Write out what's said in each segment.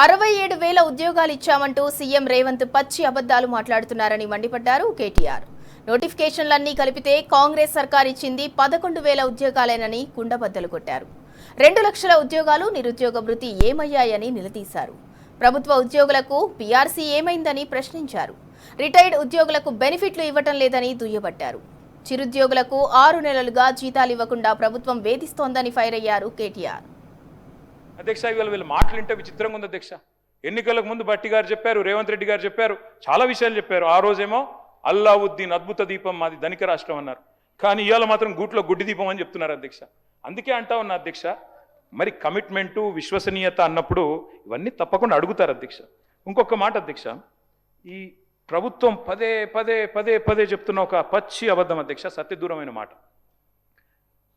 67,000 ఉద్యోగాలు ఇచ్చామంటూ సీఎం రేవంత్ పచ్చి అబద్ధాలు మాట్లాడుతున్నారని మండిపడ్డారు కేటీఆర్. నోటిఫికేషన్లన్నీ కలిపితే కాంగ్రెస్ సర్కార్ ఇచ్చింది 11,000 ఉద్యోగాలేనని కుండబద్దలు కొట్టారు. 2 లక్షల ఉద్యోగాలు నిరుద్యోగ భృతి ఏమయ్యాయని నిలదీశారు. ప్రభుత్వ ఉద్యోగులకు పీఆర్సీ ఏమైందని ప్రశ్నించారు. రిటైర్డ్ ఉద్యోగులకు బెనిఫిట్లు ఇవ్వటం లేదని దుయ్యబట్టారు. చిరుద్యోగులకు 6 నెలలుగా జీతాలు ఇవ్వకుండా ప్రభుత్వం వేధిస్తోందని ఫైర్ అయ్యారు కేటీఆర్. అధ్యక్ష వీళ్ళ మాటలు వింటే విచిత్రంగా ఉంది అధ్యక్ష. ఎన్నికలకు ముందు భట్టి గారు చెప్పారు, రేవంత్ రెడ్డి గారు చెప్పారు, చాలా విషయాలు చెప్పారు. ఆ రోజేమో అల్లావుద్దీన్ అద్భుత దీపం మాది ధనిక రాష్ట్రం అన్నారు. కానీ ఇవాళ మాత్రం గూట్లో గుడ్డి దీపం అని చెప్తున్నారు అధ్యక్ష. అందుకే అంటా ఉన్నా అధ్యక్ష, మరి కమిట్మెంటు విశ్వసనీయత అన్నప్పుడు ఇవన్నీ తప్పకుండా అడుగుతారు అధ్యక్ష. ఇంకొక మాట అధ్యక్ష, ఈ ప్రభుత్వం పదే పదే పదే పదే చెప్తున్న ఒక పచ్చి అబద్ధం అధ్యక్ష, సత్యదూరమైన మాట.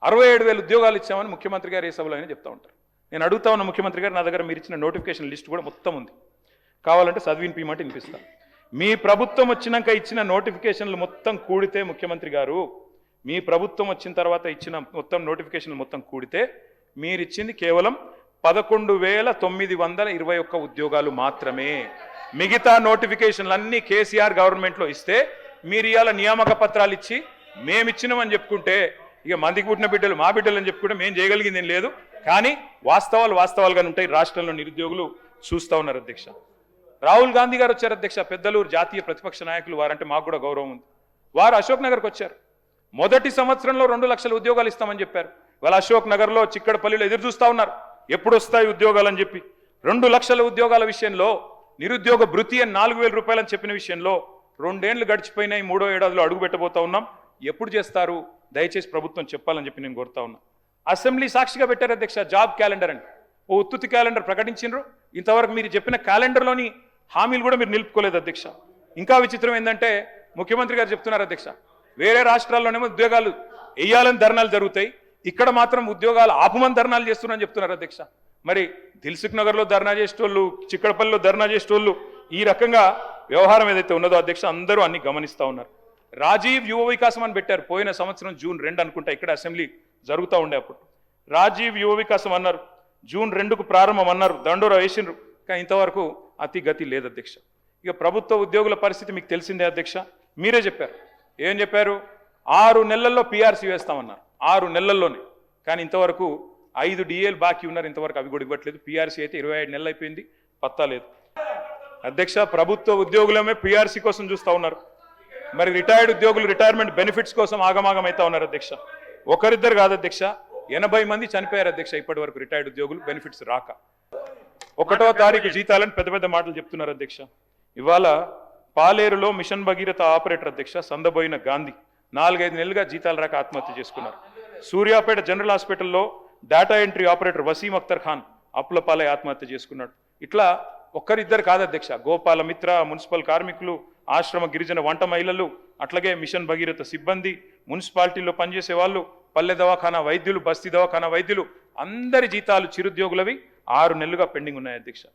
67,000 ఉద్యోగాలు ఇచ్చామని ముఖ్యమంత్రి గారు ఏ సభలో అయినా చెప్తా ఉంటారు. నేను అడుగుతా ఉన్న ముఖ్యమంత్రి గారు, నా దగ్గర మీరు ఇచ్చిన నోటిఫికేషన్ లిస్ట్ కూడా మొత్తం ఉంది, కావాలంటే చదివినిపిమంటే వినిపిస్తాను. మీ ప్రభుత్వం వచ్చినాక ఇచ్చిన నోటిఫికేషన్లు మొత్తం కూడితే ముఖ్యమంత్రి గారు, మీ ప్రభుత్వం వచ్చిన తర్వాత ఇచ్చిన మొత్తం నోటిఫికేషన్లు మొత్తం కూడితే మీరు ఇచ్చింది కేవలం 11,921 ఉద్యోగాలు మాత్రమే. మిగతా నోటిఫికేషన్లు అన్నీ కేసీఆర్ గవర్నమెంట్లో ఇస్తే మీరు ఇవాళ నియామక పత్రాలు ఇచ్చి మేమిచ్చినామని చెప్పుకుంటే, ఇక మందికి పుట్టిన బిడ్డలు మా బిడ్డలు అని చెప్పుకుంటే మేము చేయగలిగింది ఏం లేదు. కానీ వాస్తవాలుగానే ఉంటాయి. రాష్ట్రంలో నిరుద్యోగులు చూస్తూ ఉన్నారు అధ్యక్ష. రాహుల్ గాంధీ గారు వచ్చారు అధ్యక్ష, పెద్దలూరు జాతీయ ప్రతిపక్ష నాయకులు, వారంటే మాకు కూడా గౌరవం ఉంది. వారు అశోక్ నగర్కి వచ్చారు. మొదటి సంవత్సరంలో 2 లక్షల ఉద్యోగాలు ఇస్తామని చెప్పారు. వాళ్ళ అశోక్ నగర్లో చిక్కడపల్లిలో ఎదురు చూస్తూ ఉన్నారు, ఎప్పుడు వస్తాయి ఉద్యోగాలు అని చెప్పి. 2 లక్షల ఉద్యోగాల విషయంలో, నిరుద్యోగ భృతి అని 4,000 రూపాయలని చెప్పిన విషయంలో 2 ఏళ్లు గడిచిపోయినాయి, 3వ ఏడాదిలో అడుగు పెట్టబోతా ఉన్నాం. ఎప్పుడు చేస్తారు దయచేసి ప్రభుత్వం చెప్పాలని చెప్పి నేను కోరుతా ఉన్నా. అసెంబ్లీ సాక్షిగా పెట్టారు అధ్యక్ష జాబ్ క్యాలెండర్ అని, ఓ ఉత్తుతి క్యాలెండర్ ప్రకటించారు. ఇంతవరకు మీరు చెప్పిన క్యాలెండర్లోని హామీలు కూడా మీరు నిలుపుకోలేదు అధ్యక్ష. ఇంకా విచిత్రం ఏంటంటే ముఖ్యమంత్రి గారు చెప్తున్నారు అధ్యక్ష, వేరే రాష్ట్రాల్లోనేమో ఉద్యోగాలు వేయాలని ధర్నాలు జరుగుతాయి, ఇక్కడ మాత్రం ఉద్యోగాలు ఆపమని ధర్నాలు చేస్తున్నారని చెప్తున్నారు అధ్యక్ష. మరి దిల్సుఖ్ నగర్లో ధర్నా చేసేటోళ్ళు, చిక్కడపల్లిలో ధర్నా చేసేటోళ్ళు, ఈ రకంగా వ్యవహారం ఏదైతే ఉన్నదో అధ్యక్ష అందరూ అన్ని గమనిస్తూ ఉన్నారు. రాజీవ్ యువ వికాసం అని పెట్టారు, పోయిన సంవత్సరం జూన్ 2 అనుకుంటా ఇక్కడ అసెంబ్లీ జరుగుతూ ఉండే అప్పుడు రాజీవ్ యువ వికాసం అన్నారు, జూన్ 2కు ప్రారంభం అన్నారు, దండోరా వేసిండ్రు. కానీ ఇంతవరకు అతి గతి లేదు అధ్యక్ష. ఇక ప్రభుత్వ ఉద్యోగుల పరిస్థితి మీకు తెలిసిందే అధ్యక్ష, మీరే చెప్పారు. ఏం చెప్పారు? 6 నెలల్లో పీఆర్సీ వేస్తామన్నారు, 6 నెలల్లోనే. కానీ ఇంతవరకు 5 డిఏలు బాకీ ఉన్నారు, ఇంతవరకు అవి కూడా ఇవ్వట్లేదు. పీఆర్సీ అయితే 25 నెలలు అయిపోయింది, పత్తా లేదు అధ్యక్ష. ప్రభుత్వ ఉద్యోగులమే పీఆర్సీ కోసం చూస్తూ ఉన్నారు, మరి రిటైర్డ్ ఉద్యోగులు రిటైర్మెంట్ బెనిఫిట్స్ కోసం ఆగమాగం అవుతా ఉన్నారు అధ్యక్ష. ఒకరిద్దరు కాదు అధ్యక్ష, 80 మంది చనిపోయారు అధ్యక్ష ఇప్పటి వరకు రిటైర్డ్ ఉద్యోగులు బెనిఫిట్స్ రాక. 1వ తారీఖు జీతాలని పెద్ద పెద్ద మాటలు చెప్తున్నారు అధ్యక్ష. ఇవాళ పాలేరులో మిషన్ భగీరథ ఆపరేటర్ అధ్యక్ష సందబోయిన గాంధీ 4-5 నెలలుగా జీతాలు రాక ఆత్మహత్య చేసుకున్నారు. సూర్యాపేట జనరల్ హాస్పిటల్లో data entry operator Waseem Akhtar Khan అప్పులపాలై ఆత్మహత్య చేసుకున్నాడు. ఇట్లా ఒక్కరిద్దరు కాదు అధ్యక్ష, గోపాల మిత్ర, మున్సిపల్ కార్మికులు, ఆశ్రమ గిరిజన వంట మహిళలు, అట్లాగే మిషన్ భగీరథ సిబ్బంది, మున్సిపాలిటీలో పనిచేసే వాళ్ళు, పల్లె దవాఖానా వైద్యులు, బస్తీ దవాఖానా వైద్యులు, అందరి జీతాలు చిరుద్యోగులవి 6 నెలలుగా పెండింగ్ ఉన్నాయి అధ్యక్ష.